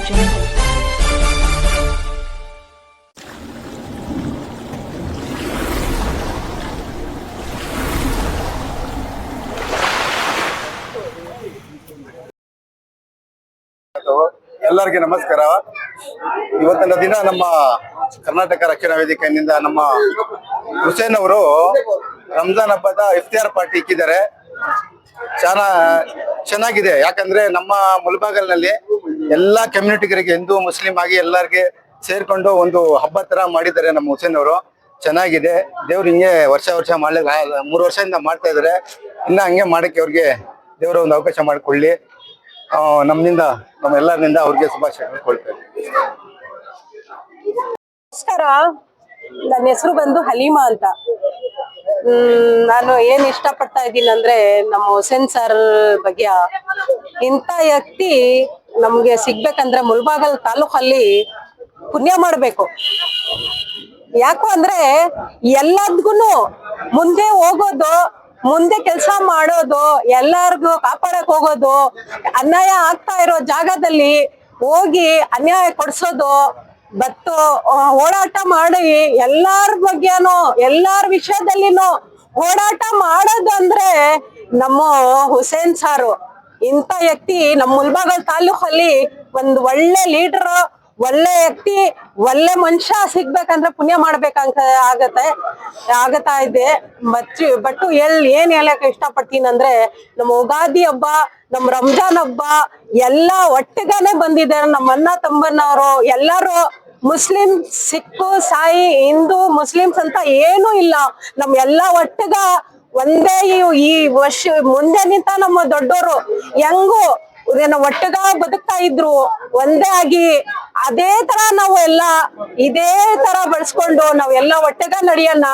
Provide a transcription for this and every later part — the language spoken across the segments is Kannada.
ಎಲ್ಲರಿಗೂ ನಮಸ್ಕಾರ. ಇವತ್ತಿನ ದಿನ ನಮ್ಮ ಕರ್ನಾಟಕ ರಕ್ಷಣಾ ವೇದಿಕೆಯಿಂದ ನಮ್ಮ ಹುಸೇನ್ ಅವರು ರಂಜಾನ್ ಹಬ್ಬದ ಇಫ್ತಿಯಾರ್ ಪಾರ್ಟಿ ಇಕ್ಕಿದ್ದಾರೆ. ಚೆನ್ನಾಗಿದೆ. ಯಾಕಂದ್ರೆ ನಮ್ಮ ಮುಳಬಾಗಲ್ನಲ್ಲಿ ಎಲ್ಲಾ ಕಮ್ಯುನಿಟಿಗರಿಗೆ, ಹಿಂದೂ ಮುಸ್ಲಿಂ ಆಗಿ ಎಲ್ಲರಿಗೆ ಸೇರ್ಕೊಂಡು ಒಂದು ಹಬ್ಬ ತರ ಮಾಡಿದ್ದಾರೆ ನಮ್ಮ ಹುಸೇನ್ ಅವರು. ಚೆನ್ನಾಗಿದೆ. ದೇವ್ರು ಹಿಂಗೆ ವರ್ಷ ಮಾಡ್ಲಿಕ್ಕೆ 3 ವರ್ಷದಿಂದ ಮಾಡ್ತಾ ಇದಾರೆ. ಇನ್ನ ಹಂಗೆ ಮಾಡಕ್ಕೆ ಅವ್ರಿಗೆ ದೇವ್ರ ಒಂದು ಅವಕಾಶ ಮಾಡಿಕೊಳ್ಳಿ. ನಮ್ಮೆಲ್ಲರಿಂದ ಅವ್ರಿಗೆ ಶುಭಾಶಯ ಕೊಡ್ತೇವೆ. ನಮಸ್ಕಾರ, ನನ್ನ ಹೆಸರು ಬಂದು ಹಲೀಮಾ ಅಂತ. ನಾನು ಏನ್ ಇಷ್ಟಪಡ್ತಾ ಇದ್ದೀನಿ ಅಂದ್ರೆ ನಮ್ಮ ಹುಸೇನ್ ಸರ್ ಬಗ್ಗೆ. ಇಂಥ ವ್ಯಕ್ತಿ ನಮ್ಗೆ ಸಿಗ್ಬೇಕಂದ್ರೆ ಮುಳಬಾಗಲ್ ತಾಲೂಕಲ್ಲಿ ಪುಣ್ಯ ಮಾಡ್ಬೇಕು. ಯಾಕು ಅಂದ್ರೆ ಎಲ್ಲದ್ಗೂನು ಮುಂದೆ ಹೋಗೋದು, ಮುಂದೆ ಕೆಲಸ ಮಾಡೋದು, ಎಲ್ಲಾರ್ಗು ಕಾಪಾಡಕ್ ಹೋಗೋದು, ಅನ್ಯಾಯ ಆಗ್ತಾ ಇರೋ ಜಾಗದಲ್ಲಿ ಹೋಗಿ ಅನ್ಯಾಯ ಕೊಡ್ಸೋದು, ಬತ್ತು ಓಡಾಟ ಮಾಡಿ ಎಲ್ಲಾರ ಬಗ್ಗೆನೂ ಎಲ್ಲಾರ ವಿಷಯದಲ್ಲಿನೂ ಓಡಾಟ ಮಾಡೋದು ಅಂದ್ರೆ ನಮ್ಮ ಹುಸೇನ್ ಸಾರು. ಇಂಥ ವ್ಯಕ್ತಿ ನಮ್ಮ ಮುಳಬಾಗಲ್ ತಾಲೂಕಲ್ಲಿ ಒಂದು ಒಳ್ಳೆ ಲೀಡರ್, ಒಳ್ಳೆ ವ್ಯಕ್ತಿ, ಒಳ್ಳೆ ಮನುಷ್ಯ ಸಿಗ್ಬೇಕಂದ್ರೆ ಪುಣ್ಯ ಮಾಡ್ಬೇಕಂತ ಆಗತ್ತಾ ಇದೆ. ಬಟ್ ಏನ್ ಹೇಳಕ್ ಇಷ್ಟಪಡ್ತೀನಿ ಅಂದ್ರೆ ನಮ್ಮ ಯುಗಾದಿ ಹಬ್ಬ, ನಮ್ಮ ರಂಜಾನ್ ಹಬ್ಬ ಎಲ್ಲ ಒಟ್ಟಿಗಾನೆ ಬಂದಿದ್ದಾರೆ. ನಮ್ಮ ಅಣ್ಣ ತಮ್ಮನವರು ಎಲ್ಲರೂ ಮುಸ್ಲಿಂ, ಸಿಖ್, ಸಾಯಿ, ಹಿಂದೂ, ಮುಸ್ಲಿಮ್ಸ್ ಅಂತ ಏನೂ ಇಲ್ಲ. ನಮ್ ಎಲ್ಲ ಒಟ್ಟಿಗ ಒಂದೇ. ಈ ವರ್ಷ ಮುಂದೆ ನಿಂತ ನಮ್ಮ ದೊಡ್ಡವರು ಹೆಂಗು ಒಟ್ಟಿಗ ಬದುಕ್ತಾ ಇದ್ರು, ಒಂದೇ ಆಗಿ ಅದೇ ತರ ನಾವು ಎಲ್ಲ ಇದೇ ತರ ಬೆಳೆಸ್ಕೊಂಡು ನಾವೆಲ್ಲ ಒಟ್ಟಿಗ ನಡೆಯೋಣ,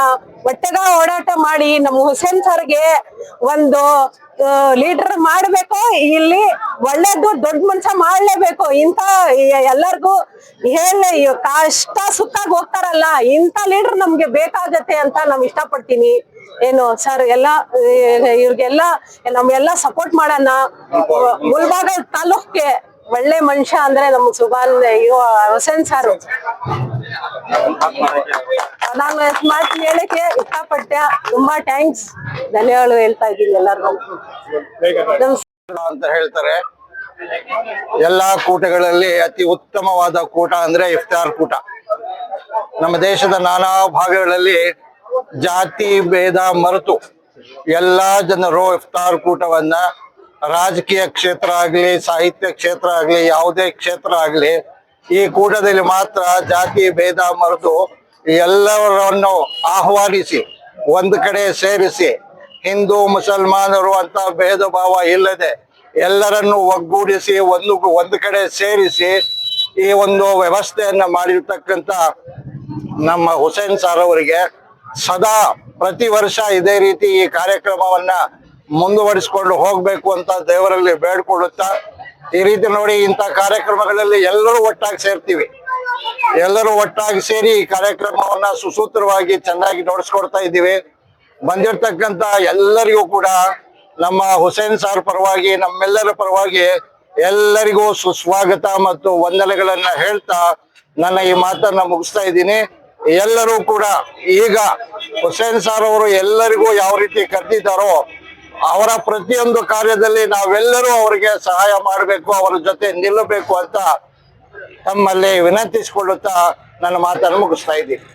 ಒಟ್ಟಿಗ ಓಡಾಟ ಮಾಡಿ ನಮ್ಮ ಹುಸೇನ್ ಸರ್ಗೆ ಒಂದು ಲೀಡರ್ ಮಾಡ್ಬೇಕು. ಇಲ್ಲಿ ಒಳ್ಳೇದು ದೊಡ್ಡ ಮನುಷ್ಯ ಮಾಡ್ಲೇಬೇಕು. ಇಂಥ ಎಲ್ಲರಿಗೂ ಕಷ್ಟ ಸುಖಾಗಿ ಹೋಗ್ತಾರಲ್ಲ, ಇಂಥ ಲೀಡರ್ ನಮ್ಗೆ ಬೇಕಾಗತ್ತೆ ಅಂತ ನಾವ್ ಇಷ್ಟಪಡ್ತೀನಿ. ಏನು ಸರ್ ಎಲ್ಲ ಇವ್ರಿಗೆಲ್ಲ ನಮ್ಗೆಲ್ಲ ಸಪೋರ್ಟ್ ಮಾಡೋಣ. ಮುಳಬಾಗಲ್ ತಾಲೂಕ್ಗೆ ಒಳ್ಳೆ ಮನುಷ್ಯ ಅಂದ್ರೆ ನಮ್ಮ ಹುಸೇನ್ ಸಾರು. ನಾನು ಮಾತು ಹೇಳಕ್ಕೆ ಇಷ್ಟಪಟ್ಟೆ. ತುಂಬಾ ಥ್ಯಾಂಕ್ಸ್, ಧನ್ಯವಾದ ಹೇಳ್ತಾ ಇದ್ದೀನಿ ಎಲ್ಲರಿಗೂ ಅಂತ ಹೇಳ್ತಾರೆ. ಎಲ್ಲಾ ಕೂಟಗಳಲ್ಲಿ ಅತಿ ಉತ್ತಮವಾದ ಕೂಟ ಅಂದ್ರೆ ಇಫ್ತಾರ್ ಕೂಟ. ನಮ್ಮ ದೇಶದ ನಾನಾ ಭಾಗಗಳಲ್ಲಿ ಜಾತಿ ಭೇದ ಮರೆತು ಎಲ್ಲಾ ಜನರು ಇಫ್ತಾರ್ ಕೂಟವನ್ನ, ರಾಜಕೀಯ ಕ್ಷೇತ್ರ ಆಗ್ಲಿ, ಸಾಹಿತ್ಯ ಕ್ಷೇತ್ರ ಆಗ್ಲಿ, ಯಾವುದೇ ಕ್ಷೇತ್ರ ಆಗ್ಲಿ, ಈ ಕೂಟದಲ್ಲಿ ಮಾತ್ರ ಜಾತಿ ಭೇದ ಮರೆತು ಎಲ್ಲರನ್ನು ಆಹ್ವಾನಿಸಿ ಒಂದು ಕಡೆ ಸೇರಿಸಿ, ಹಿಂದೂ ಮುಸಲ್ಮಾನರು ಅಂತ ಭೇದ ಭಾವ ಇಲ್ಲದೆ ಎಲ್ಲರನ್ನು ಒಗ್ಗೂಡಿಸಿ ಒಂದು ಕಡೆ ಸೇರಿಸಿ ಈ ಒಂದು ವ್ಯವಸ್ಥೆಯನ್ನ ಮಾಡಿರ್ತಕ್ಕಂಥ ನಮ್ಮ ಹುಸೇನ್ ಸಾರ್ ಅವರಿಗೆ ಸದಾ ಪ್ರತಿ ವರ್ಷ ಇದೇ ರೀತಿ ಈ ಕಾರ್ಯಕ್ರಮವನ್ನ ಮುಂದುವರಿಸಿಕೊಂಡು ಹೋಗ್ಬೇಕು ಅಂತ ದೇವರಲ್ಲಿ ಬೇಡ್ಕೊಳ್ಳುತ್ತಾ, ಈ ರೀತಿ ನೋಡಿ ಇಂಥ ಕಾರ್ಯಕ್ರಮಗಳಲ್ಲಿ ಎಲ್ಲರೂ ಒಟ್ಟಾಗಿ ಸೇರ್ತೀವಿ. ಎಲ್ಲರೂ ಒಟ್ಟಾಗಿ ಸೇರಿ ಈ ಕಾರ್ಯಕ್ರಮವನ್ನ ಸುಸೂತ್ರವಾಗಿ ಚೆನ್ನಾಗಿ ನಡೆಸ್ಕೊಡ್ತಾ ಇದ್ದೀವಿ. ಬಂದಿರತಕ್ಕಂತ ಎಲ್ಲರಿಗೂ ಕೂಡ ನಮ್ಮ ಹುಸೇನ್ ಸಾರ್ ಪರವಾಗಿ, ನಮ್ಮೆಲ್ಲರ ಪರವಾಗಿ ಎಲ್ಲರಿಗೂ ಸುಸ್ವಾಗತ ಮತ್ತು ವಂದನೆಗಳನ್ನ ಹೇಳ್ತಾ ನನ್ನ ಈ ಮಾತನ್ನ ಮುಗಿಸ್ತಾ ಇದ್ದೀನಿ. ಎಲ್ಲರೂ ಕೂಡ ಈಗ ಹುಸೇನ್ ಸಾರ್ ಅವರು ಎಲ್ಲರಿಗೂ ಯಾವ ರೀತಿ ಕರೆದಿದ್ದಾರೋ ಅವರ ಪ್ರತಿಯೊಂದು ಕಾರ್ಯದಲ್ಲಿ ನಾವೆಲ್ಲರೂ ಅವರಿಗೆ ಸಹಾಯ ಮಾಡಬೇಕು, ಅವರ ಜೊತೆ ನಿಲ್ಲಬೇಕು ಅಂತ ತಮ್ಮಲ್ಲಿ ವಿನಂತಿಸಿಕೊಳ್ಳುತ್ತಾ ನನ್ನ ಮಾತನ್ನು ಮುಗಿಸ್ತಾ ಇದ್ದೀನಿ.